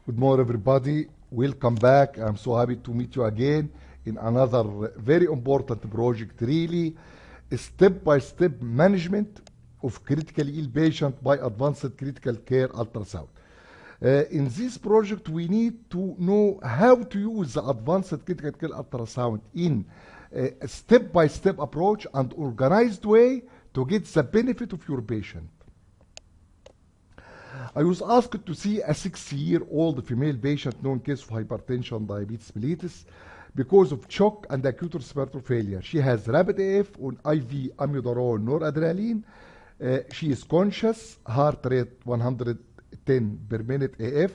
Good morning, everybody. Welcome back. I'm so happy to meet you again in another very important project, really, step-by-step management of critically ill patient by advanced critical care ultrasound. In this project, we need to know how to use the advanced critical care ultrasound in a step-by-step approach and organized way to get the benefit of your patient. I was asked to see a 6-year-old female patient known case of hypertension, diabetes mellitus because of shock and acute respiratory failure. She has rapid AF on IV amiodarone noradrenaline. She is conscious, heart rate 110 per minute AF,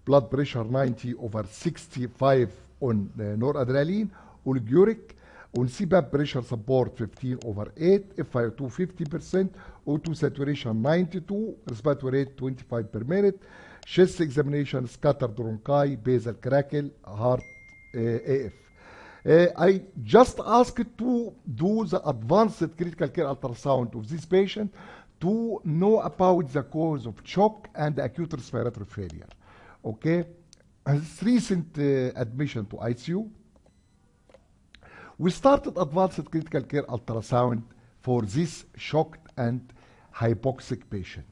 blood pressure 90/65 on noradrenaline, oliguric, on CPAP pressure support 15/8, FiO2 50%, O2 saturation 92, respiratory rate 25 per minute, chest examination, scattered bronchi, basal crackle, heart AF. I just asked to do the advanced critical care ultrasound of this patient to know about the cause of shock and acute respiratory failure. Okay, his recent admission to ICU. We started advanced critical care ultrasound for this shocked and hypoxic patient.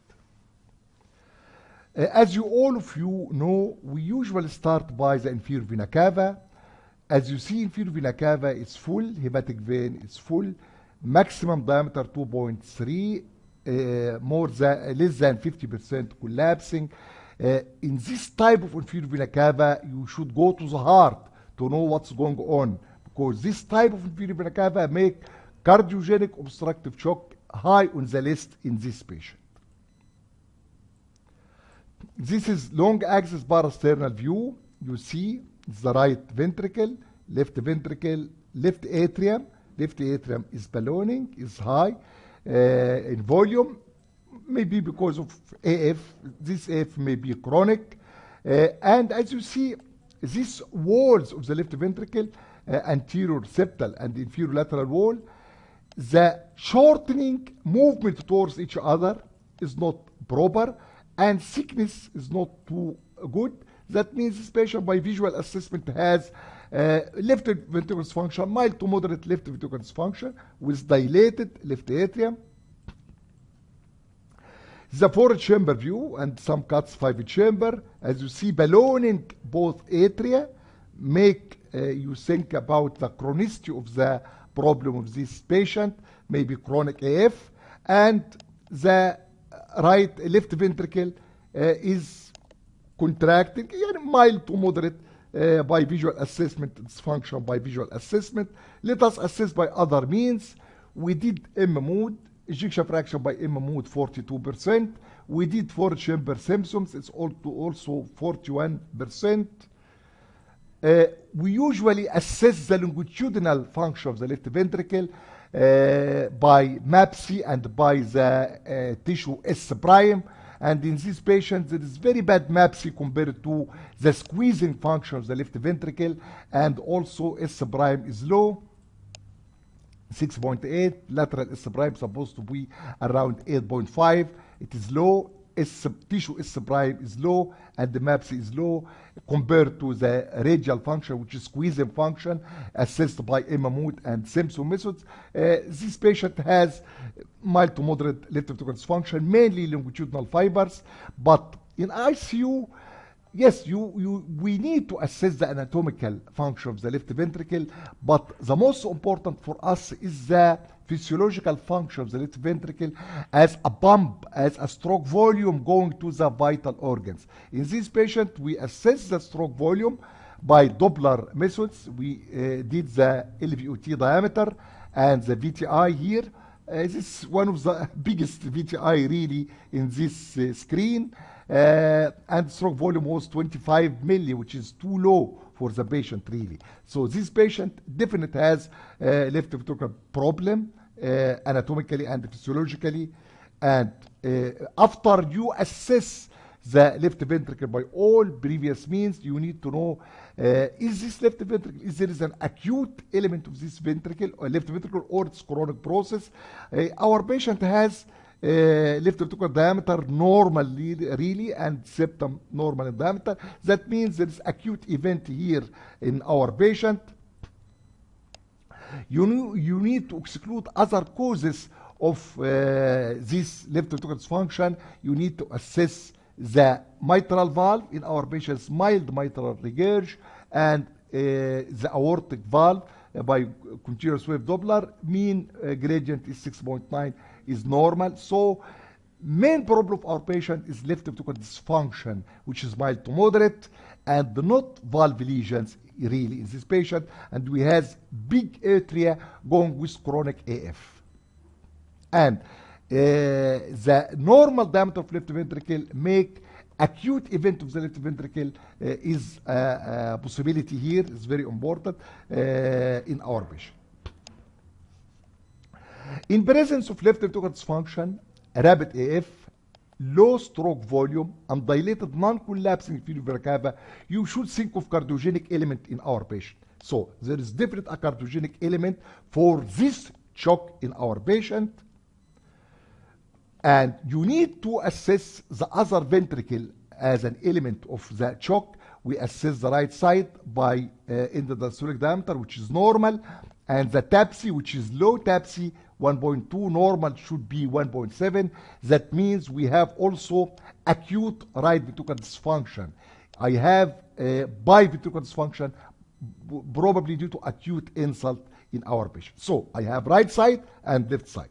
As all of you know, we usually start by the inferior vena cava. As you see, inferior vena cava is full, hepatic vein is full, maximum diameter 2.3, less than 50% collapsing. In this type of inferior vena cava, you should go to the heart to know what's going on, because this type of inferior vena cava make cardiogenic obstructive shock high on the list in this patient. This is long axis parasternal view. You see the right ventricle, left atrium. Left atrium is ballooning, is high in volume, maybe because of AF. This AF may be chronic. And as you see, these walls of the left ventricle, anterior septal and inferior lateral wall, the shortening movement towards each other is not proper and thickness is not too good. That means this patient by visual assessment has left ventricular dysfunction, mild to moderate left ventricular dysfunction with dilated left atrium. The 4-chamber view and some cuts 5-chamber. As you see, ballooning both atria make you think about the chronicity of the problem of this patient, maybe chronic AF, and the left ventricle is contracting, mild to moderate by visual assessment, dysfunction by visual assessment. Let us assess by other means. We did M-mode, ejection fraction by M-mode 42%. We did 4-chamber symptoms, it's also 41%. We usually assess the longitudinal function of the left ventricle by MAPC and by the tissue S prime. And in this patient, there is very bad MAPC compared to the squeezing function of the left ventricle, and also S prime is low, 6.8. Lateral S prime supposed to be around 8.5. It is low. Tissue S prime is low and the MAPC is low compared to the radial function, which is squeezing function assessed by M-mode and Simpson methods. This patient has mild to moderate left ventricular dysfunction, mainly longitudinal fibers, but in ICU, yes, we need to assess the anatomical function of the left ventricle, but the most important for us is the physiological function of the left ventricle as a pump, as a stroke volume going to the vital organs. In this patient, we assess the stroke volume by Doppler methods. We did the LVOT diameter and the VTI here. This is one of the biggest VTI really in this screen. And stroke volume was 25 milli, which is too low for the patient really. So this patient definitely has left ventricular problem anatomically and physiologically. And after you assess the left ventricle by all previous means, you need to know, is this left ventricle, is there is an acute element of this ventricle or left ventricle, or it's chronic process. Our patient has left ventricular diameter normal really and septum normal in diameter. That means there is acute event here in our patient. You need to exclude other causes of this left ventricular dysfunction. You need to assess the mitral valve in our patient's mild mitral regurg and the aortic valve by continuous wave Doppler. Mean gradient is 6.9 is normal. So main problem of our patient is left ventricular dysfunction, which is mild to moderate, and not valve lesions really in this patient, and we has big atria going with chronic AF. And the normal diameter of left ventricle make acute event of the left ventricle is a possibility here. It's very important in our patient. In presence of left ventricular dysfunction, rapid AF, low stroke volume, undilated non-collapsing inferior vena cava, you should think of cardiogenic element in our patient. So there is definitely a cardiogenic element for this shock in our patient. And you need to assess the other ventricle as an element of the shock. We assess the right side by endodiastolic diameter, which is normal, and the TAPSI, which is low TAPSI, 1.2, normal should be 1.7. That means we have also acute right ventricular dysfunction. I have biventricular dysfunction, probably due to acute insult in our patient. So I have right side and left side.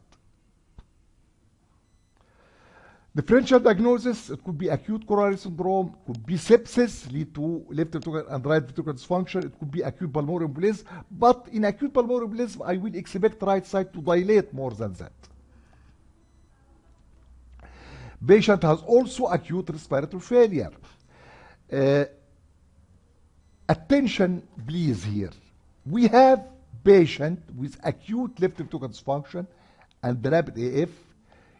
Differential diagnosis, it could be acute coronary syndrome, could be sepsis, lead to left ventricular and right ventricular dysfunction, it could be acute pulmonary embolism, but in acute pulmonary embolism, I will expect right side to dilate more than that. Patient has also acute respiratory failure. Attention please here. We have patient with acute left ventricular dysfunction and rapid AF.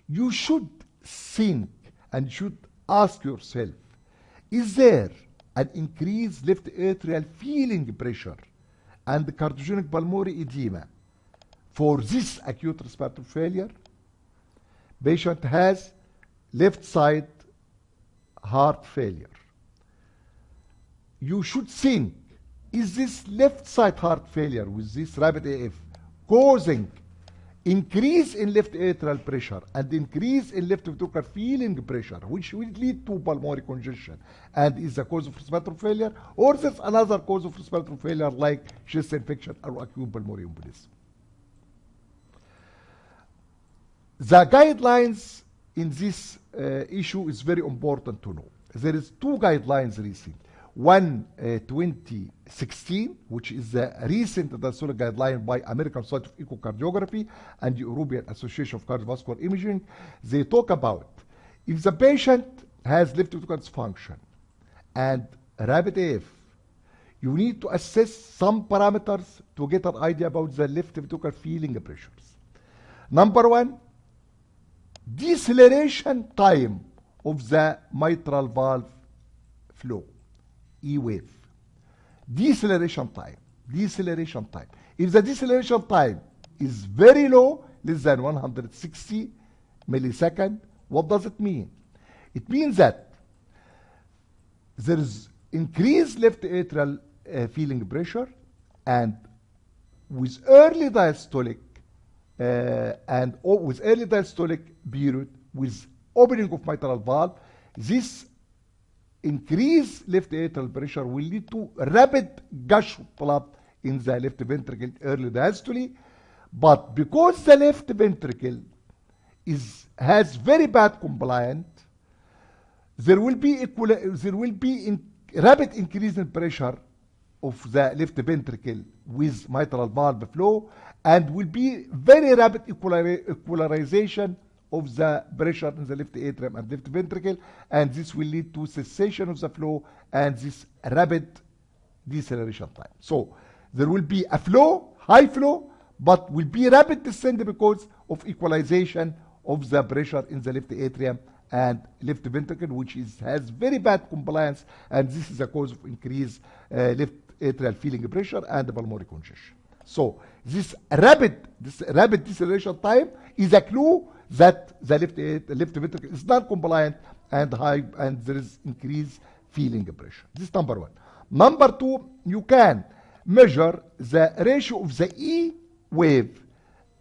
You should think and should ask yourself, is there an increased left atrial feeling pressure and cardiogenic pulmonary edema for this acute respiratory failure? Patient has left side heart failure. You should think, is this left side heart failure with this rapid AF causing increase in left atrial pressure and increase in left ventricular feeling pressure, which will lead to pulmonary congestion and is the cause of respiratory failure, or there's another cause of respiratory failure like chest infection or acute pulmonary embolism. The guidelines in this issue is very important to know. There is two guidelines recent. One 2016, which is the recent diastolic guideline by American Society of Echocardiography and the European Association of Cardiovascular Imaging. They talk about if the patient has left ventricular dysfunction and rapid AF, you need to assess some parameters to get an idea about the left ventricular feeling pressures. Number one, deceleration time of the mitral valve flow. E wave. Deceleration time. Deceleration time. If the deceleration time is very low, less than 160 millisecond, what does it mean? It means that there is increased left atrial feeling pressure, and with early diastolic with early diastolic period, with opening of mitral valve, this increased left atrial pressure will lead to rapid gush of blood in the left ventricle early diastole. But because the left ventricle has very bad compliance, there will be rapid increase in pressure of the left ventricle with mitral valve flow, and will be very rapid equalization of the pressure in the left atrium and left ventricle, and this will lead to cessation of the flow and this rapid deceleration time. So there will be a flow, high flow, but will be rapid descent because of equalization of the pressure in the left atrium and left ventricle, which has very bad compliance, and this is a cause of increased left atrial feeling pressure and pulmonary congestion. So this rapid deceleration time is a clue that the left ventricle is non-compliant and high, and there is increased feeling pressure. This is number one. Number two, you can measure the ratio of the E wave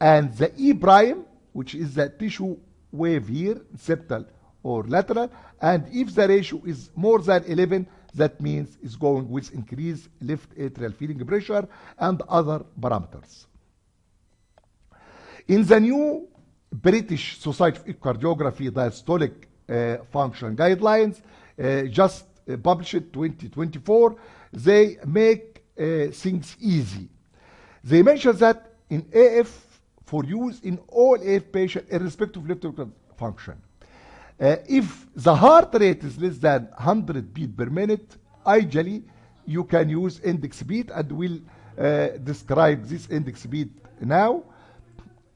and the E prime, which is the tissue wave here, septal or lateral, and if the ratio is more than 11, that means it's going with increased left atrial feeling pressure and other parameters. In the new British Society of Echocardiography diastolic function guidelines, just published 2024, they make things easy. They mention that in AF, for use in all AF patients, irrespective of left atrial function, if the heart rate is less than 100 beats per minute, ideally you can use index beat, and we'll describe this index beat now.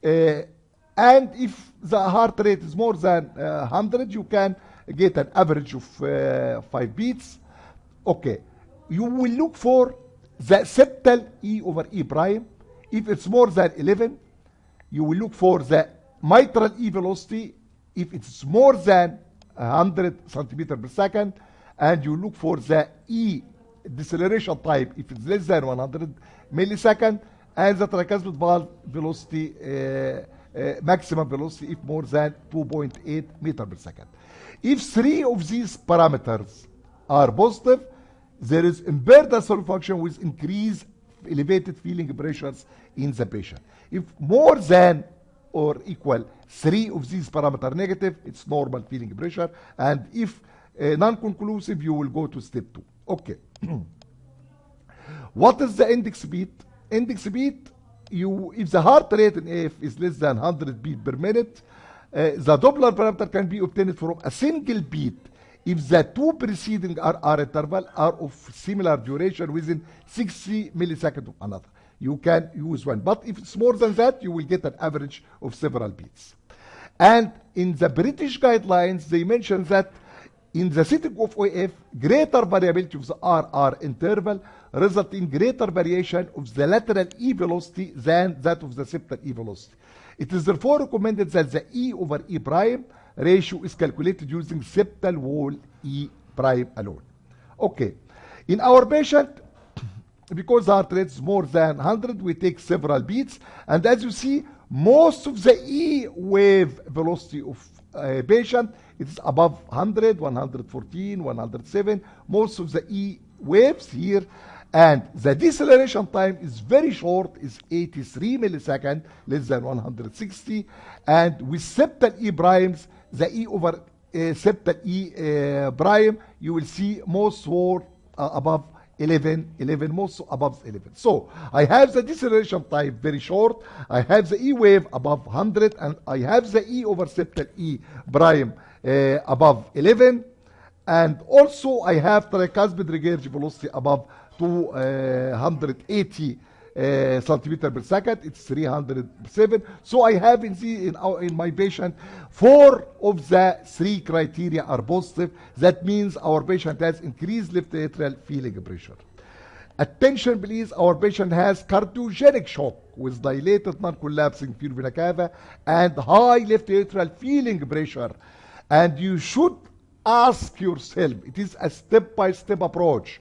And if the heart rate is more than 100, you can get an average of 5 beats. Okay, you will look for the septal E over E prime. If it's more than 11, you will look for the mitral E velocity if it's more than 100 centimeters per second, and you look for the E deceleration type if it's less than 100 millisecond, and the tricuspid valve velocity, maximum velocity if more than 2.8 meters per second. If three of these parameters are positive, there is impaired diastolic function with increased elevated feeling pressures in the patient. If more than or equal three of these parameters negative, it's normal feeling pressure, and if non-conclusive, you will go to step 2. Okay. What is the index beat? Index beat, if the heart rate in AF is less than 100 beats per minute, the Doppler parameter can be obtained from a single beat if the two preceding RR interval are of similar duration within 60 milliseconds of another. You can use one, but if it's more than that, you will get an average of several beats. And in the British guidelines, they mention that in the setting of AF, greater variability of the RR interval result in greater variation of the lateral E velocity than that of the septal E velocity. It is therefore recommended that the E over E prime ratio is calculated using septal wall E prime alone. Okay, in our patient, because the heart rate is more than 100, we take several beats, and as you see, most of the E wave velocity of a patient is above 100, 114, 107, most of the E waves here, and the deceleration time is very short, is 83 milliseconds, less than 160, and with septal E primes, the E over septal E prime, you will see most were above 11, most above 11. So I have the deceleration time very short, I have the E wave above 100, and I have the E over septal E prime above 11, and also I have tricuspid regurg velocity above 280 centimeter per second. It's 307. So I have in my patient 4 of the 3 criteria are positive. That means our patient has increased left atrial feeling pressure. Attention please, our patient has cardiogenic shock with dilated non-collapsing pure vena cava and high left atrial feeling pressure. And you should ask yourself, it is a step-by-step approach.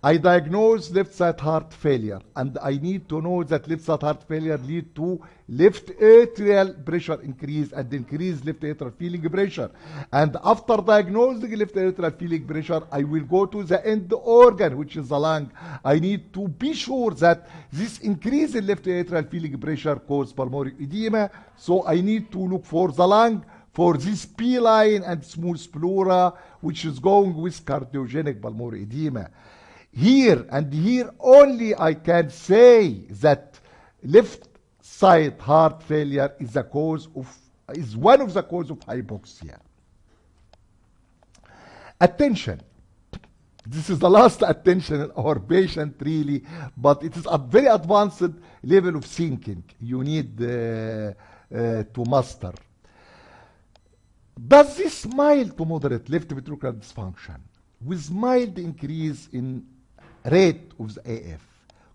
I diagnose left side heart failure, and I need to know that left side heart failure lead to left atrial pressure increase and increase left atrial feeling pressure. And after diagnosing left atrial feeling pressure, I will go to the end organ, which is the lung. I need to be sure that this increase in left atrial feeling pressure causes pulmonary edema. So I need to look for the lung, for this P line and smooth pleura, which is going with cardiogenic pulmonary edema. Here and here only I can say that left side heart failure is one of the cause of hypoxia. Attention. This is the last attention in our patient really, but it is a very advanced level of thinking you need to master. Does this mild to moderate left ventricular dysfunction with mild increase in rate of the AF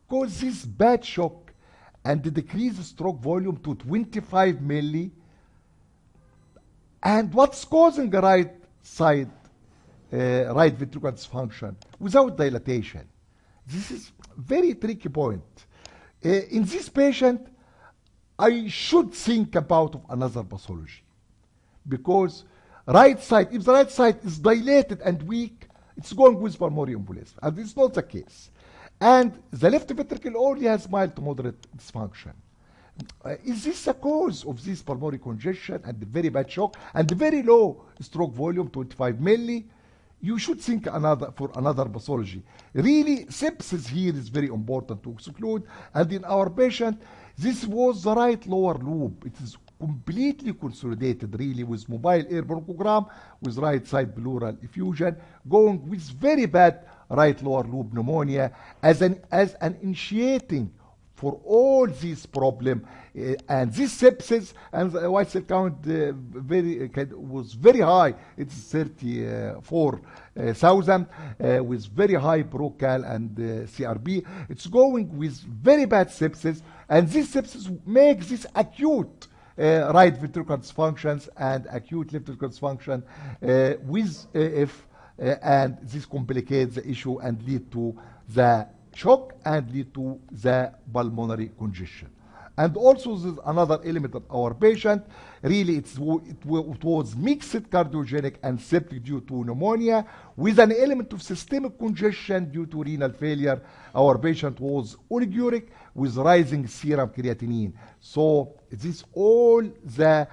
cause this bad shock and decrease stroke volume to 25 milli And what's causing the right side, right ventricular dysfunction without dilatation? This is very tricky point. In this patient, I should think about another pathology, because right side, if the right side is dilated and weak, it's going with pulmonary embolism, and it's not the case. And the left ventricle only has mild to moderate dysfunction. Is this a cause of this pulmonary congestion and the very bad shock and the very low stroke volume, 25 milli? You should think for another pathology. Really, sepsis here is very important to exclude. And in our patient, this was the right lower lobe. It is completely consolidated, really, with mobile air bronchogram, with right side pleural effusion, going with very bad right lower lobe pneumonia as an initiating for all these problems, and this sepsis and the white cell count was very high. It's 34,000 with very high procal and CRB. It's going with very bad sepsis, and this sepsis makes this acute right ventricular dysfunctions and acute left ventricular dysfunction with AF, and this complicates the issue and lead to the shock and lead to the pulmonary congestion. And also there's another element of our patient. Really, it was mixed cardiogenic and septic due to pneumonia with an element of systemic congestion due to renal failure. Our patient was oliguric with rising serum creatinine. So this all the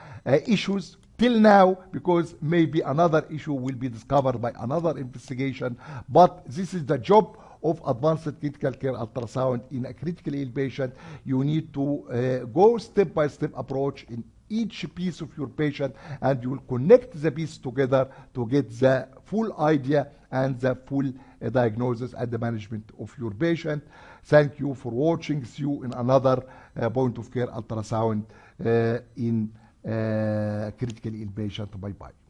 issues till now, because maybe another issue will be discovered by another investigation, but this is the job of advanced critical care ultrasound in a critically ill patient. You need to go step-by-step approach in each piece of your patient, and you will connect the pieces together to get the full idea and the full diagnosis and the management of your patient. Thank you for watching. See you in another point of care ultrasound in critically ill patient. Bye-bye.